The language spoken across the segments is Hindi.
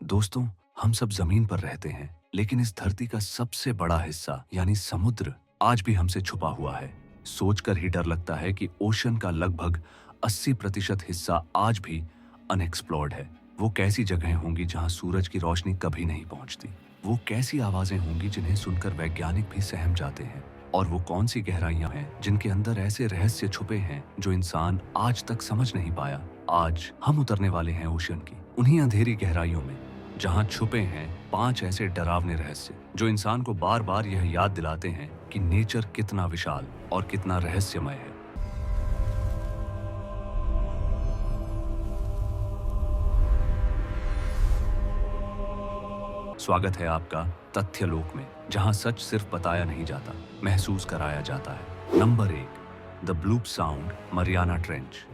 दोस्तों, हम सब जमीन पर रहते हैं, लेकिन इस धरती का सबसे बड़ा हिस्सा यानी समुद्र आज भी हमसे छुपा हुआ है। सोचकर ही डर लगता है कि ओशन का लगभग 80% हिस्सा आज भी अनएक्सप्लोर्ड है। वो कैसी जगहें होंगी जहां सूरज की रोशनी कभी नहीं पहुंचती? वो कैसी आवाजें होंगी जिन्हें सुनकर वैज्ञानिक भी सहम जाते हैं? और वो कौन सी गहराइयां हैं जिनके अंदर ऐसे रहस्य छुपे हैं जो इंसान आज तक समझ नहीं पाया? आज हम उतरने वाले हैं ओशन की उन्हीं अंधेरी गहराइयों में, जहां छुपे हैं 5 ऐसे डरावने रहस्य जो इंसान को बार बार यह याद दिलाते हैं कि नेचर कितना विशाल और कितना रहस्यमय है। स्वागत है आपका तथ्य लोक में, जहां सच सिर्फ बताया नहीं जाता, महसूस कराया जाता है। Number 1, the bloop sound, Mariana trench.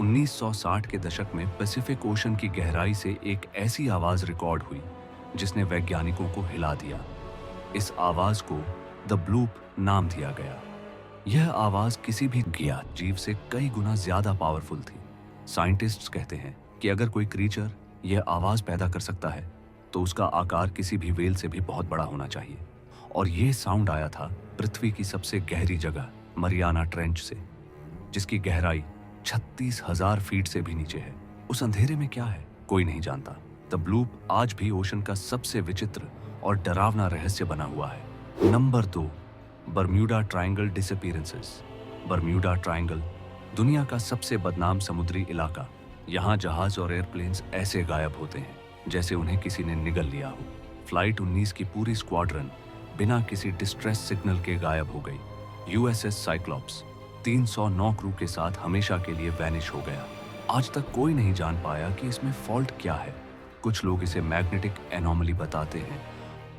1960 के दशक में पैसिफिक ओशन की गहराई से एक ऐसी आवाज रिकॉर्ड हुई जिसने वैज्ञानिकों को हिला दिया। इस आवाज को द ब्लूप नाम दिया गया। यह आवाज किसी भी ज्ञात जीव से कई गुना ज्यादा पावरफुल थी। साइंटिस्ट्स कहते हैं कि अगर कोई क्रीचर यह आवाज पैदा कर सकता है तो उसका आकार किसी भी व्हेल से भी बहुत बड़ा होना चाहिए। और यह साउंड आया था पृथ्वी की सबसे गहरी जगह मरियाना ट्रेंच से, जिसकी गहराई 36,000 फीट से भी नीचे है। उस अंधेरे में क्या है, कोई नहीं जानता। द ब्लूप आज भी ओशन का सबसे विचित्र और डरावना रहस्य बना हुआ है। Number 2, Bermuda triangle disappearances. Bermuda triangle दुनिया का सबसे बदनाम समुद्री इलाका। यहाँ जहाज और एयरप्लेन्स ऐसे गायब होते हैं जैसे उन्हें किसी ने निगल लिया हो। फ्लाइट 19 की पूरी स्क्वाड्रन बिना किसी डिस्ट्रेस सिग्नल के गायब हो गई। यूएसएस साइक्लॉप्स 309 क्रू के साथ हमेशा के लिए वैनिश हो गया। आज तक कोई नहीं जान पाया कि इसमें फॉल्ट क्या है। कुछ लोग इसे मैग्नेटिक एनोमली बताते हैं,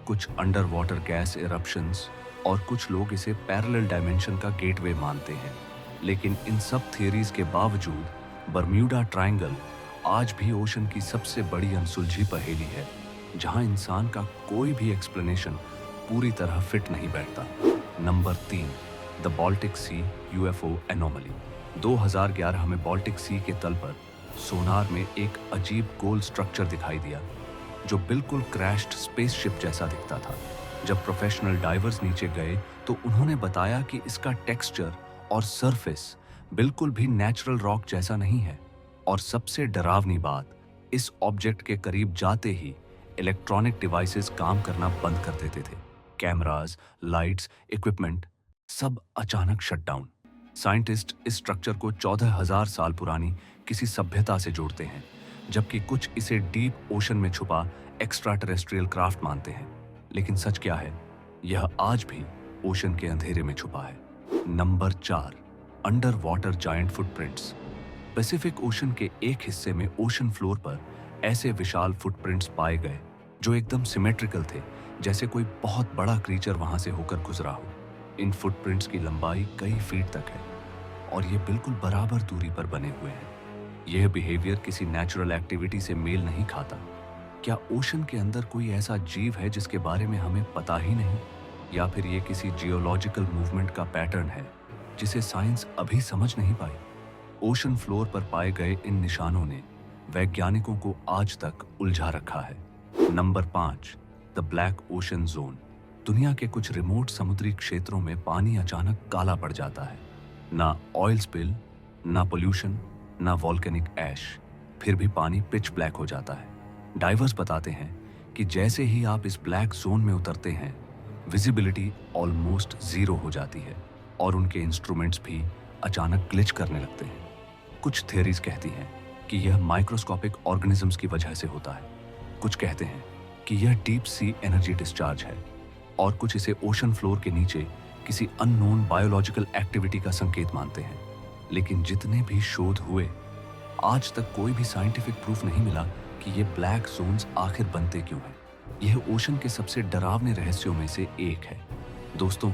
कुछ अंडर वाटर गैस इरप्शंस, और कुछ लोग इसे पैरेलल डायमेंशन का गेटवे मानते हैं। लेकिन इन सब थियरीज के बावजूद बरम्यूडा ट्रायंगल आज भी ओशन की सबसे बड़ी अनसुलझी पहेली है, जहां इंसान का कोई भी एक्सप्लेनेशन पूरी तरह फिट नहीं बैठता। Number 3, the Baltic sea UFO anomaly. 2011 में बाल्टिक सी के तल पर सोनार में एक अजीब गोल स्ट्रक्चर दिखाई दिया जो बिल्कुल क्रैश्ड स्पेसशिप जैसा दिखता था। जब प्रोफेशनल डाइवर्स नीचे गए तो उन्होंने बताया कि इसका टेक्सचर और सरफेस बिल्कुल भी नेचुरल रॉक जैसा नहीं है। और सबसे डरावनी बात, इस ऑब्जेक्ट के करीब जाते ही इलेक्ट्रॉनिक डिवाइसेस काम करना बंद कर देते थे। कैमरास, लाइट्स, इक्विपमेंट सब अचानक शटडाउन। साइंटिस्ट इस स्ट्रक्चर को 14,000 साल पुरानी किसी सभ्यता से जोड़ते हैं, जबकि कुछ इसे डीप ओशन में छुपा एक्स्ट्रा टेरेस्ट्रियल क्राफ्ट मानते हैं। लेकिन सच क्या है? यह आज भी ओशन के अंधेरे में छुपा है। Number 4, under water giant footprints. Pacific ocean के एक हिस्से में ओशन फ्लोर पर ऐसे विशाल फुटप्रिंट्स पाए गए जो एकदम सिमेट्रिकल थे, जैसे कोई बहुत बड़ा क्रीचर वहां से होकर गुजरा हो। इन फुटप्रिंट्स की लंबाई कई फीट तक है और ये बिल्कुल बराबर दूरी पर बने हुए हैं। यह बिहेवियर किसी नेचुरल एक्टिविटी से मेल नहीं खाता। क्या ओशन के अंदर कोई ऐसा जीव है जिसके बारे में हमें पता ही नहीं? या फिर ये किसी जियोलॉजिकल मूवमेंट का पैटर्न है जिसे साइंस अभी समझ नहीं पाई? ओशन फ्लोर पर पाए गए इन निशानों ने वैज्ञानिकों को आज तक उलझा रखा है। Number 5, the black ocean zone. दुनिया के कुछ रिमोट समुद्री क्षेत्रों में पानी अचानक काला पड़ जाता है। ना ऑयल स्पिल, ना पोल्यूशन, ना वॉल्केनिक ऐश, फिर भी पानी पिच ब्लैक हो जाता है। डाइवर्स बताते हैं कि जैसे ही आप इस ब्लैक जोन में उतरते हैं, विजिबिलिटी ऑलमोस्ट जीरो हो जाती है और उनके इंस्ट्रूमेंट्स भी अचानक ग्लिच करने लगते हैं। कुछ थियरीज कहती हैं कि यह माइक्रोस्कोपिक ऑर्गेनिजम्स की वजह से होता है। कुछ कहते हैं कि यह डीप सी एनर्जी डिस्चार्ज है, और कुछ इसे ओशन फ्लोर के नीचे किसी अननोन बायोलॉजिकल एक्टिविटी का संकेत मानते हैं। लेकिन जितने भी शोध हुए, आज तक कोई भी साइंटिफिक प्रूफ नहीं मिला कि ये ब्लैक जोन्स आखिर बनते क्यों हैं। यह ओशन के सबसे डरावने रहस्यों में से एक है। दोस्तों,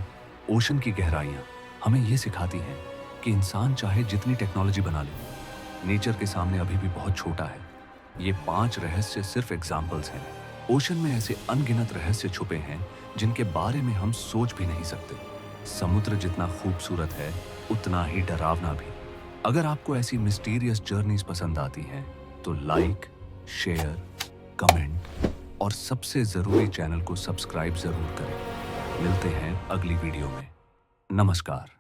ओशन की गहराइयां हमें यह सिखाती हैं कि इंसान चाहे जितनी टेक्नोलॉजी बना ले, नेचर के सामने अभी भी बहुत छोटा है। ये 5 रहस्य सिर्फ एग्जाम्पल्स हैं। ओशन में ऐसे अनगिनत रहस्य छुपे हैं जिनके बारे में हम सोच भी नहीं सकते। समुद्र जितना खूबसूरत है, उतना ही डरावना भी। अगर आपको ऐसी मिस्टीरियस जर्नीज पसंद आती हैं तो लाइक, शेयर, कमेंट और सबसे जरूरी चैनल को सब्सक्राइब जरूर करें। मिलते हैं अगली वीडियो में। नमस्कार।